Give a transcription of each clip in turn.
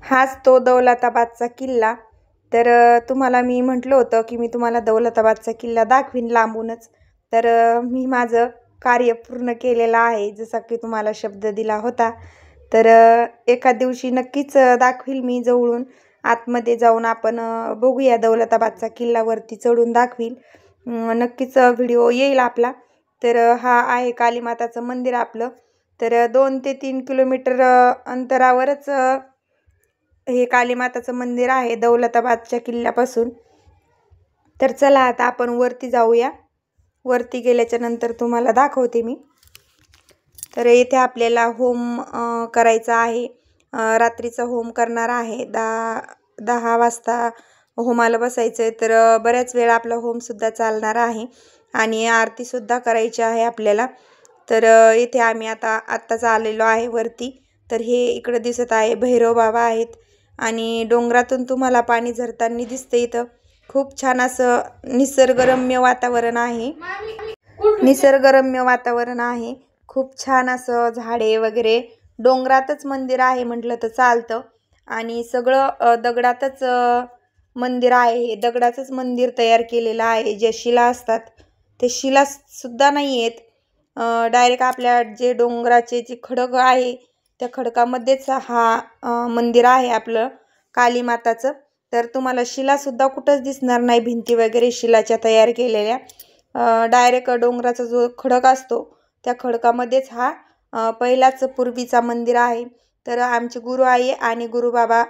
हाच तो दौलताबादचा किल्ला। तर तुम्हाला मी म्हटलं होतं की मी तुम्हाला दौलताबादचा किल्ला दाखवीन लांबूनच। तर मी माझं कार्य पूर्ण केलेलं आहे, जसा की तुम्हाला शब्द दिला होता। तर एका दिवशी नक्कीच दाखवील मी जवळून। आतमध्ये जाऊन आपण बघूया दौलताबादचा किल्ला, वरती चढून दाखवील। नक्कीच व्हिडिओ येईल आपला। तर हा आहे कालीमाताचं मंदिर आपलं। तर 2 ते 3 किलोमीटर अंतरावरच हे कालीमाताचं मंदिर आहे दौलताबादच्या किल्ल्यापासून। तर चला आता आपण वरती जाऊया। वरती गेल्याच्या नंतर तुम्हाला दाखवते मी। तर इथे आपल्याला होम करायचा आहे। रात्रीचा होम करणार आहे। 10 वाजता होमाला बसायचं आहे। तर बऱ्याच वेळ आपला होमसुद्धा चालणार आहे आणि आरतीसुद्धा करायची आहे आपल्याला। तर इथे आम्ही आत्ताच आलेलो आहे वरती। तर हे इकडं दिसत आहे भैरव बाबा आहेत आणि डोंगरातून तुम्हाला पाणी झरताना दिसतं। इथं खूप छान असं निसर्गरम्य वातावरण आहे। निसर्गरम्य वातावरण आहे। खूप छान असं झाडे वगैरे, डोंगरातच मंदिर आहे म्हटलं तर चालतं आणि सगळं दगडातच मंदिर आहे। हे दगडाचंच मंदिर तयार केलेलं आहे। जे शिला असतात ते शिला सुद्धा नाही आहेत, डायरेक्ट आपल्या जे डोंगराचे जे खडक आहे त्या खडकामध्येच हा मंदिर आहे आपलं कालीमाताचं। तर तुम्हाला शिलासुद्धा कुठंच दिसणार नाही, भिंती वगैरे शिलाच्या तयार केलेल्या। डायरेक्ट डोंगराचा जो खडक असतो त्या खडकामध्येच हा पहिलाच पूर्वीचा मंदिर आहे। तर आमचे गुरु आई आणि गुरु बाबा,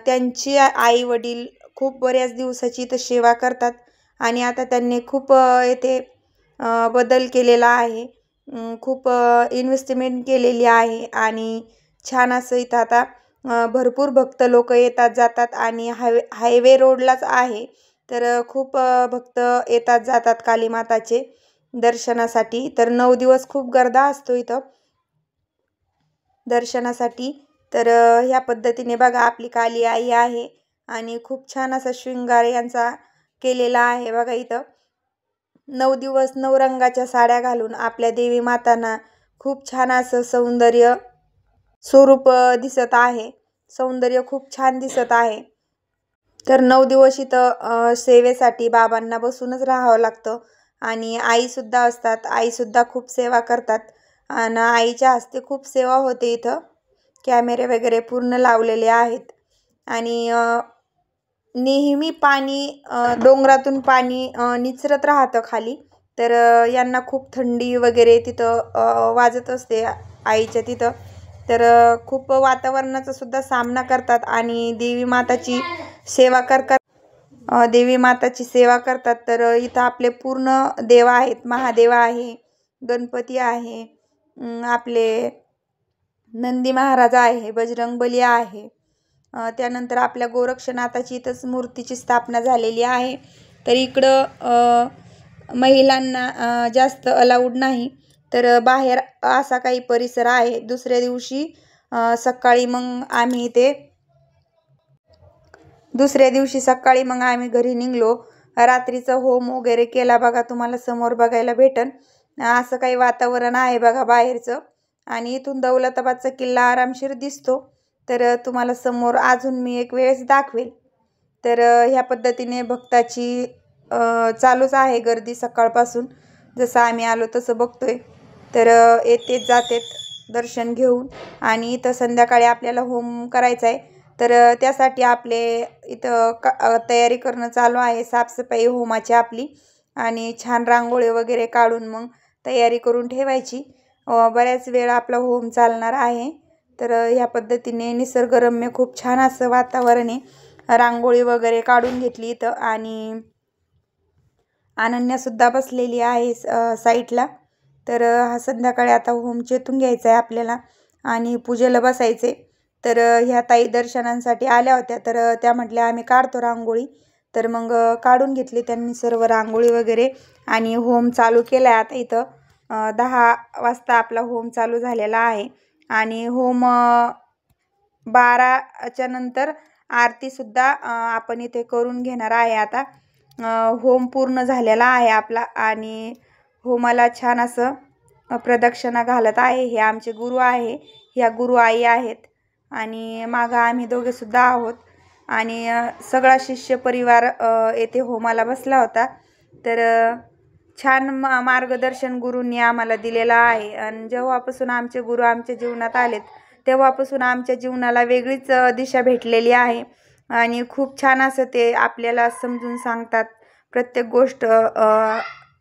त्यांची आई वडील खूप बऱ्याच दिवसाची इथं सेवा करतात आणि आता त्यांनी खूप येथे बदल केलेला आहे। खूप इन्व्हेस्टमेंट केलेली आहे आणि छान असं इथं आता भरपूर भक्त लोक येतात जातात आणि हायवे रोडलाच आहे। तर खूप भक्त येतात जातात कालीमाताचे दर्शनासाठी। तर 9 दिवस खूप गर्दा असतो इथं दर्शनासाठी। तर ह्या पद्धतीने बघा आपली काली आई आहे आणि खूप छान असा शृंगार यांचा केलेला आहे। बघा इथं 9 दिवस 9 रंगाच्या साड्या घालून आपल्या देवी मातांना खूप छान असं सौंदर्य स्वरूप दिसत आहे। सौंदर्य खूप छान दिसत आहे। तर 9 दिवस इथं सेवेसाठी बाबांना बसूनच राहावं लागतं आणि आईसुद्धा असतात। आईसुद्धा खूप सेवा करतात आणि आईच्या हस्ते खूप सेवा होते। इथं कॅमेरे वगैरे पूर्ण लावलेले आहेत आणि नेहमी पाणी डोंगरातून पाणी निचरत राहतं खाली। तर यांना खूप थंडी वगैरे तिथं वाजत असते आईच्या तिथं। तर खूप वातावरणाचा सुद्धा सामना करतात आणि देवी माताची सेवा करतात। देवी माताची सेवा करतात। तर इथं आपले पूर्ण देव आहेत, महादेव आहे, गणपती आहे, आपले नंदी महाराज आहे, बजरंगबली आहे, त्यानंतर आपल्या गोरक्षनाथाची इथंच मूर्तीची स्थापना झालेली आहे। तर इकडं महिलांना जास्त अलाउड नाही। तर बाहेर असा काही परिसर आहे। दुसऱ्या दिवशी सकाळी मग आम्ही घरी निघलो। रात्रीचा होम वगैरे केला बघा, तुम्हाला समोर बघायला भेटन असं काही वातावरण आहे बघा बाहेरचं आणि इथून दौलताबादचा किल्ला आरामशीर दिसतो। तर तुम्हाला समोर अजून मी एक वेळेस दाखवेल। तर ह्या पद्धतीने भक्ताची चालूच आहे गर्दी सकाळपासून, जसं आम्ही आलो तसं बघतोय। तर येतेच जातेत दर्शन घेऊन आणि इथं संध्याकाळी आपल्याला होम करायचा आहे। तर त्यासाठी आपले इथं तयारी करणं चालू आहे, साफसफाई होमाची आपली, आणि छान रांगोळी वगैरे काढून मग तयारी करून ठेवायची। बऱ्याच वेळ आपला होम चालणार आहे। तर ह्या पद्धतीने निसर्गरम्य खूप छान असं वातावरण आहे। रांगोळी वगैरे काढून घेतली इथं आणि अनन्यासुद्धा बसलेली आहे साईडला। तर हा संध्याकाळी आता होम चेतून घ्यायचा आहे आपल्याला आणि पूजेला बसायचे। तर ह्या ताई दर्शनांसाठी आल्या होत्या, तर त्या म्हटल्या आम्ही काढतो रांगोळी। तर मग काढून घेतली त्यांनी सर्व रांगोळी वगैरे आणि होम चालू केला आहे आता इथं। 10 वाजता आपला होम चालू झालेला आहे आणि होम 12च्या नंतर आरतीसुद्धा आपण इथे करून घेणार आहे आता। होम पूर्ण झालेला आहे आपला आणि होमाला छान असं प्रदक्षिणा घालत आहे। हे आमचे गुरु आहे, ह्या गुरु आई आहेत आणि मागं आम्ही दोघेसुद्धा आहोत. आणि सगळा शिष्य परिवार येथे होमाला बसला होता. तर छान मार्गदर्शन गुरूंनी आम्हाला दिलेलं आहे. आणि जेव्हापासून आमचे गुरु आमच्या जीवनात आलेत तेव्हापासून आमच्या जीवनाला वेगळीच दिशा भेटलेली आहे. आणि खूप छान असं ते आपल्याला समजून सांगतात. प्रत्येक गोष्ट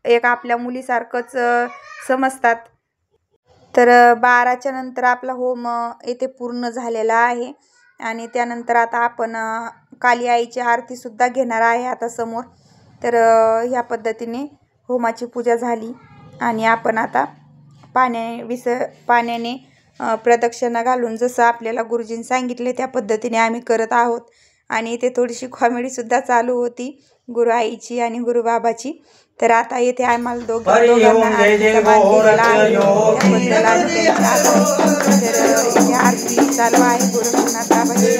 एक आपल्या मुलीसारखंच समजतात. तर 12च्या नंतर आपला होम येथे पूर्ण झालेला आहे. आणि त्यानंतर आता आपण काली आईची आरतीसुद्धा घेणार आहे आता समोर. तर ह्या पद्धतीने होमाची पूजा झाली आणि आपण आता पाण्याने प्रदक्षिणा घालून जसं आपल्याला गुरुजींनी सांगितले त्या पद्धतीने आम्ही करत आहोत. आणि इथे थोडीशी कॉमेडीसुद्धा चालू होती गुरु आईची आणि गुरु बाबाची. तर आता येथे आम्हाला दोघांना आरतीचा मान दिलेला आहे त्याबद्दल आम्ही त्यांचे आभारी. तर इथे आरती चालू आहे गुरु रघुनाथ बाबाची.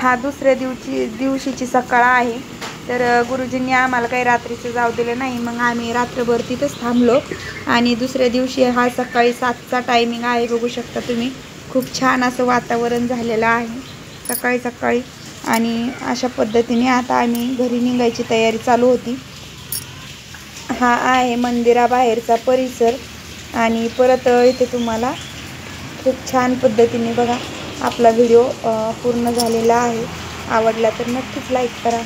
हा दुसऱ्या दिवशीची सकाळ आहे। तर गुरुजींनी आम्हाला काही रात्रीचं जाऊ दिलं नाही, मग आम्ही रात्रभर तिथंच थांबलो आणि दुसऱ्या दिवशी हा सकाळी 7चा टायमिंग आहे, बघू शकता तुम्ही। खूप छान असं वातावरण झालेलं आहे सकाळी सकाळी आणि अशा पद्धतीने आता आम्ही घरी निघायची तयारी चालू होती। हा आहे मंदिराबाहेरचा परिसर आणि परत इथे तुम्हाला खूप छान पद्धतीने बघा आपला व्हिडिओ पूर्ण झालेला आहे। आवडला तर नक्कीच लाईक करा।